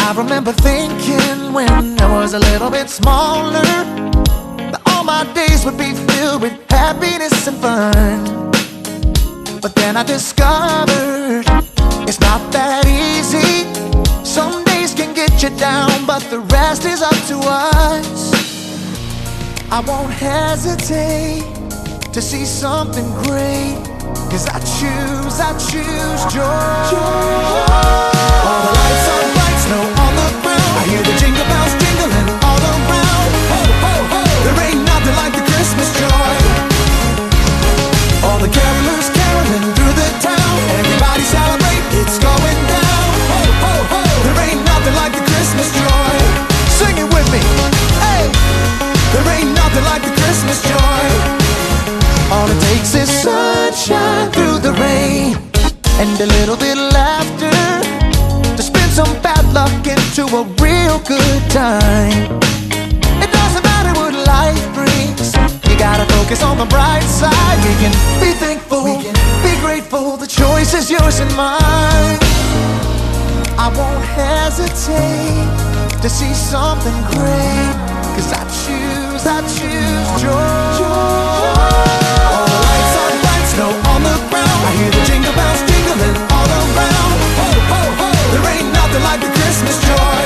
I remember thinking when I was a little bit smaller that all my days would be filled with happiness and fun. But then I discovered it's not that easy. Some days can get you down, but the rest is up to us. I won't hesitate to see something great, 'cause I choose joy. All the lights are bright, snow on the ground. I hear the jingle bells jingling all around. Ho, ho, ho! There ain't nothing like the Christmas joy. All the carolers caroling through the town. Everybody celebrate, it's going down. Ho, ho, ho! There ain't nothing like the Christmas joy. Sing it with me, hey! There ain't nothing like the Christmas joy. All it takes is sunshine through the rain and a little bit of laughter to spin some bad luck into a real good time. It doesn't matter what life brings, you gotta focus on the bright side. We can be thankful, be grateful, the choice is yours and mine. I won't hesitate to see something great, 'cause I choose joy. All the lights are bright, snow on the ground. I hear the jingle bells jingling all around. Ho, ho, ho! There ain't nothing like the Christmas joy.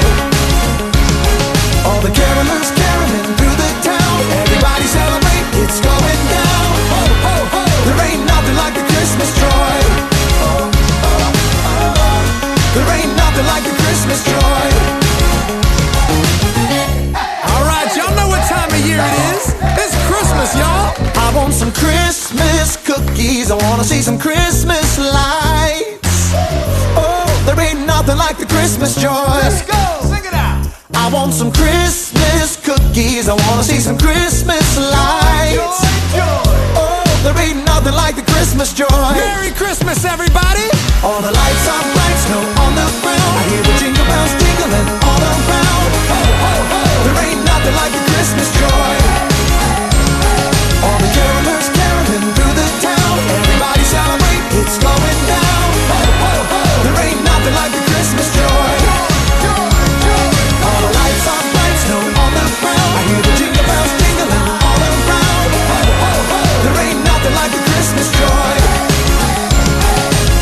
All the carolers caroling through the town. Everybody celebrate, it's going down. Ho, ho, ho! There ain't nothing like the Christmas joy. There ain't nothing like the Christmas joy. Y'all know what time of year it is. It's Christmas, y'all. I want some Christmas cookies. I wanna see some Christmas lights. Oh, there ain't nothing like the Christmas joy. Let's go, sing it out. I want some Christmas cookies. I wanna see some Christmas lights. Joy, joy. Oh, there ain't nothing like the Christmas joy. Merry Christmas, everybody. All the lights are bright, snow on the ground. I hear the jingle bells jingling all around. Ho, ho, ho! There ain't nothing like the Christmas joy. All the carolers caroling through the town. Everybody celebrate, it's going down. Ho, ho, ho! There ain't nothing like the Christmas joy. All the lights are bright, snow on the ground. I hear the jingle bells jingling all around. Ho, ho, ho! There ain't nothing like the Christmas joy.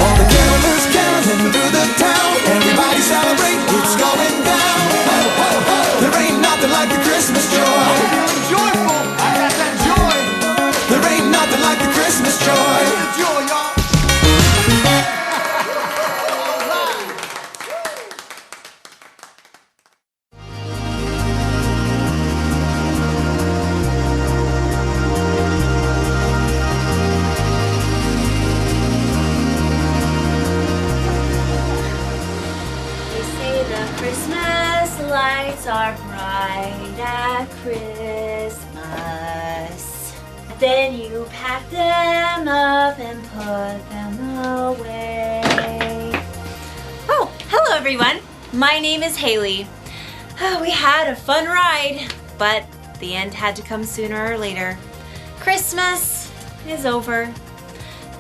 All the carolers caroling through the town. Everybody celebrate, it's going down. Ho, ho, ho! There ain't nothing like the Christmas joy. Feeling joyful. I got that joy. There ain't nothing like the Christmas joy. The joy, y'all. Christmas lights are bright at Christmas. Then you pack them up and put them away. Oh, hello everyone. My name is Haley. We had a fun ride, but the end had to come sooner or later. Christmas is over.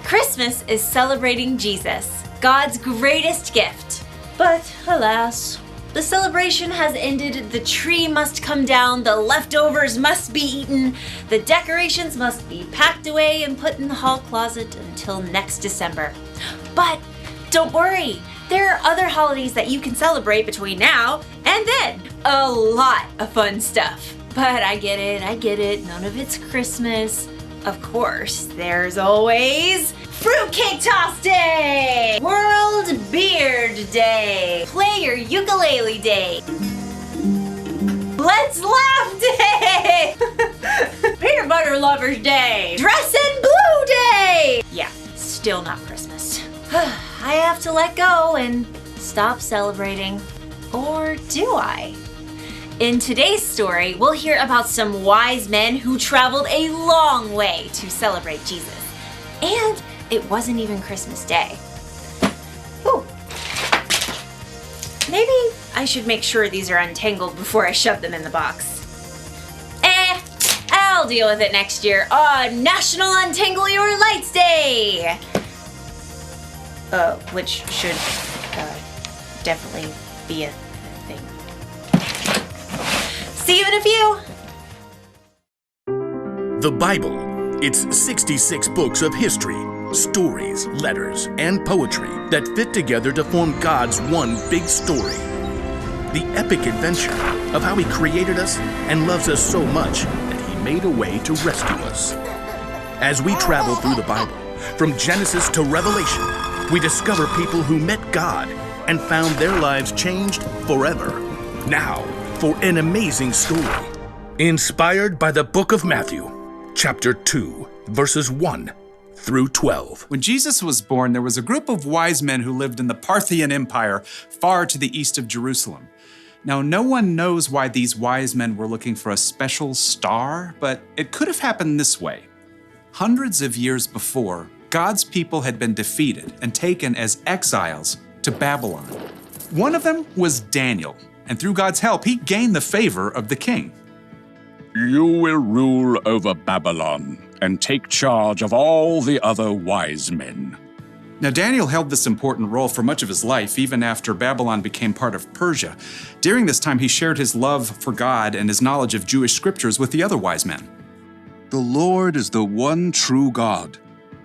Christmas is celebrating Jesus, God's greatest gift. But alas, the celebration has ended, the tree must come down, the leftovers must be eaten, the decorations must be packed away and put in the hall closet until next December. But don't worry, there are other holidays that you can celebrate between now and then. A lot of fun stuff. But I get it, none of it's Christmas. Of course, there's always Fruitcake Toss Day! World Beard Day! Play your ukulele day! Let's Laugh Day! Peanut Butter Lovers Day! Dress in Blue Day! Yeah, still not Christmas. I have to let go and stop celebrating. Or do I? In today's story, we'll hear about some wise men who traveled a long way to celebrate Jesus. And it wasn't even Christmas Day. Ooh. Maybe I should make sure these are untangled before I shove them in the box. I'll deal with it next year on National Untangle Your Lights Day! Which should definitely be a thing. See you in a few. The Bible. It's 66 books of history, stories, letters, and poetry that fit together to form God's one big story. The epic adventure of how He created us and loves us so much that He made a way to rescue us. As we travel through the Bible, from Genesis to Revelation, we discover people who met God and found their lives changed forever. Now, for an amazing story, inspired by the book of Matthew, chapter 2, verses 1 through 12. When Jesus was born, there was a group of wise men who lived in the Parthian Empire, far to the east of Jerusalem. Now, no one knows why these wise men were looking for a special star, but it could have happened this way. Hundreds of years before, God's people had been defeated and taken as exiles to Babylon. One of them was Daniel, and through God's help, he gained the favor of the king. You will rule over Babylon and take charge of all the other wise men. Now, Daniel held this important role for much of his life, even after Babylon became part of Persia. During this time, he shared his love for God and his knowledge of Jewish scriptures with the other wise men. The Lord is the one true God.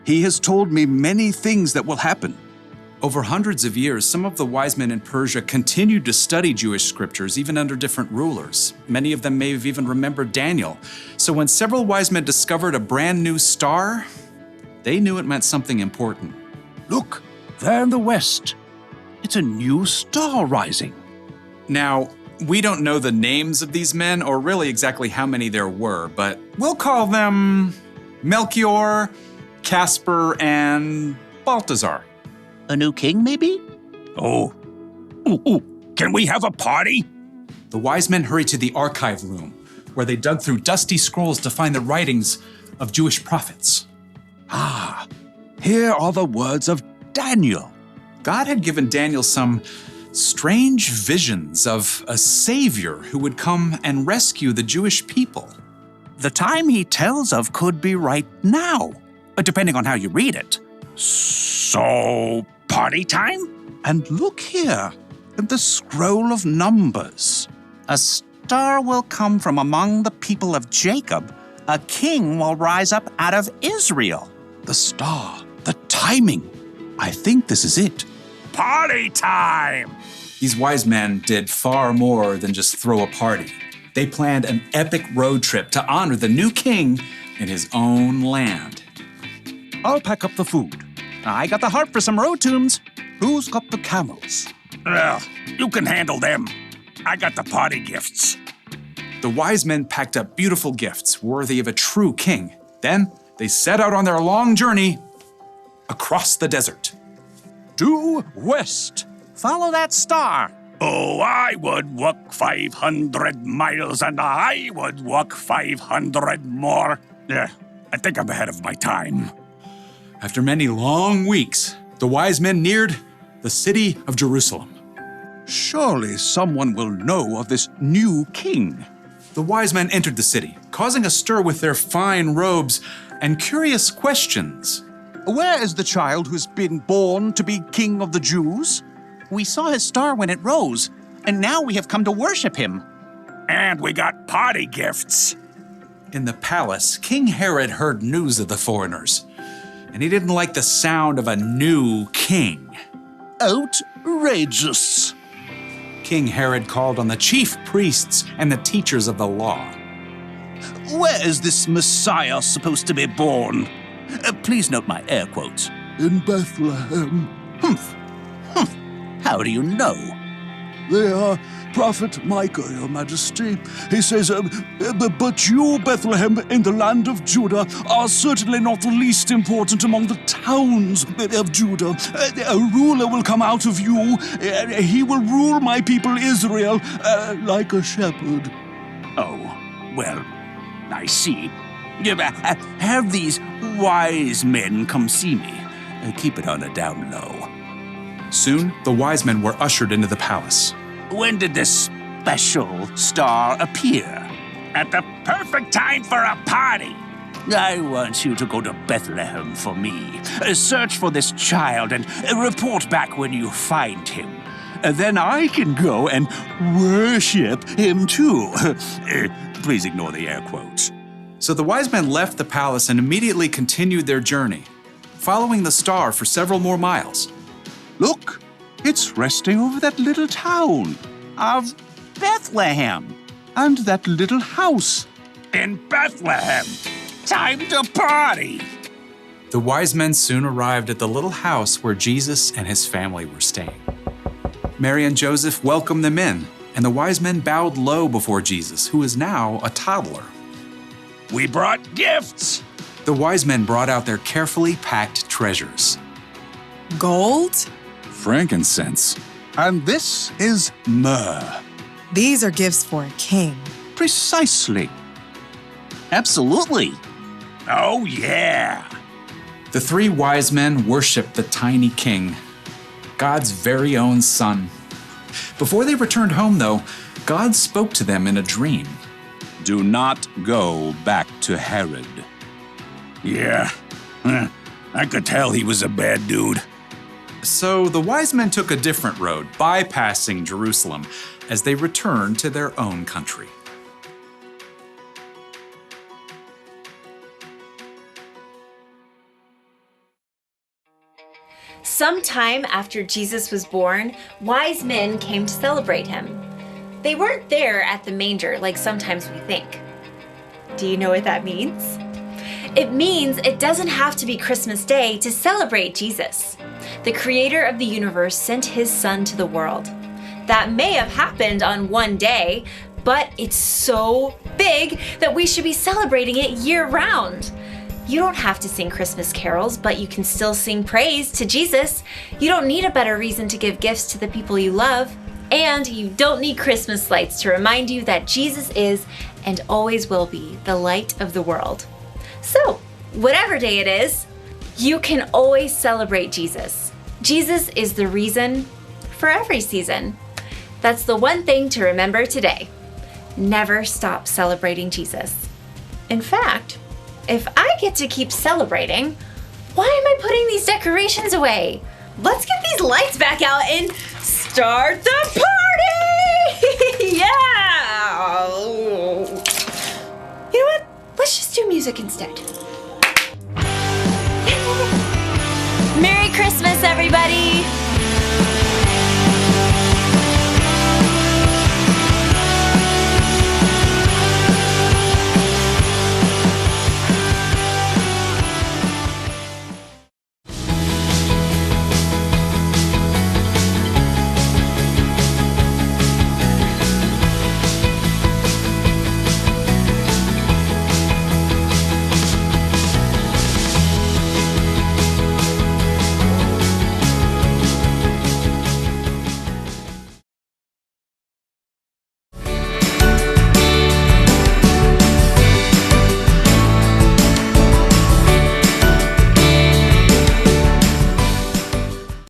He has told me many things that will happen. Over hundreds of years, some of the wise men in Persia continued to study Jewish scriptures, even under different rulers. Many of them may have even remembered Daniel. So when several wise men discovered a brand new star, they knew it meant something important. Look, there in the west. It's a new star rising. Now, we don't know the names of these men or really exactly how many there were, but we'll call them Melchior, Casper, and Balthazar. A new king, maybe? Oh. Ooh, can we have a party? The wise men hurried to the archive room, where they dug through dusty scrolls to find the writings of Jewish prophets. Ah, here are the words of Daniel. God had given Daniel some strange visions of a savior who would come and rescue the Jewish people. The time he tells of could be right now, depending on how you read it. So, party time? And look here, in the scroll of Numbers. A star will come from among the people of Jacob. A king will rise up out of Israel. The star, the timing. I think this is it. Party time! These wise men did far more than just throw a party. They planned an epic road trip to honor the new king in his own land. I'll pack up the food. I got the heart for some road tunes. Who's got the camels? You can handle them. I got the party gifts. The wise men packed up beautiful gifts worthy of a true king. Then they set out on their long journey across the desert. Due west. Follow that star. Oh, I would walk 500 miles and I would walk 500 more. I think I'm ahead of my time. After many long weeks, the wise men neared the city of Jerusalem. Surely someone will know of this new king. The wise men entered the city, causing a stir with their fine robes and curious questions. Where is the child who's been born to be king of the Jews? We saw his star when it rose, and now we have come to worship him. And we got party gifts. In the palace, King Herod heard news of the foreigners, and he didn't like the sound of a new king. Outrageous. King Herod called on the chief priests and the teachers of the law. Where is this Messiah supposed to be born? Please note my air quotes. In Bethlehem. Humph. How do you know? They are Prophet Micah, Your Majesty. He says, but you, Bethlehem, in the land of Judah, are certainly not the least important among the towns of Judah. A ruler will come out of you. He will rule my people Israel like a shepherd. Oh, well, I see. Have these wise men come see me. Keep it on a down low. Soon, the wise men were ushered into the palace. When did this special star appear? At the perfect time for a party. I want you to go to Bethlehem for me. Search for this child and report back when you find him. then I can go and worship him too. Please ignore the air quotes. So the wise men left the palace and immediately continued their journey, following the star for several more miles. Look, it's resting over that little town. Of Bethlehem. And that little house. In Bethlehem. Time to party. The wise men soon arrived at the little house where Jesus and his family were staying. Mary and Joseph welcomed them in, and the wise men bowed low before Jesus, who is now a toddler. We brought gifts. The wise men brought out their carefully packed treasures. Gold? Frankincense. And this is myrrh. These are gifts for a king. Precisely. Absolutely. Oh, yeah. The three wise men worshiped the tiny king, God's very own son. Before they returned home, though, God spoke to them in a dream. Do not go back to Herod. Yeah. I could tell he was a bad dude. So the wise men took a different road, bypassing Jerusalem, as they returned to their own country. Sometime after Jesus was born, wise men came to celebrate him. They weren't there at the manger like sometimes we think. Do you know what that means? It means it doesn't have to be Christmas Day to celebrate Jesus. The creator of the universe sent his son to the world. That may have happened on one day, but it's so big that we should be celebrating it year-round. You don't have to sing Christmas carols, but you can still sing praise to Jesus. You don't need a better reason to give gifts to the people you love. And you don't need Christmas lights to remind you that Jesus is and always will be the light of the world. So, whatever day it is, you can always celebrate Jesus. Jesus is the reason for every season. That's the one thing to remember today. Never stop celebrating Jesus. In fact, if I get to keep celebrating, why am I putting these decorations away? Let's get these lights back out and start the party! Yeah! You know what? Let's just do music instead. Merry Christmas, everybody!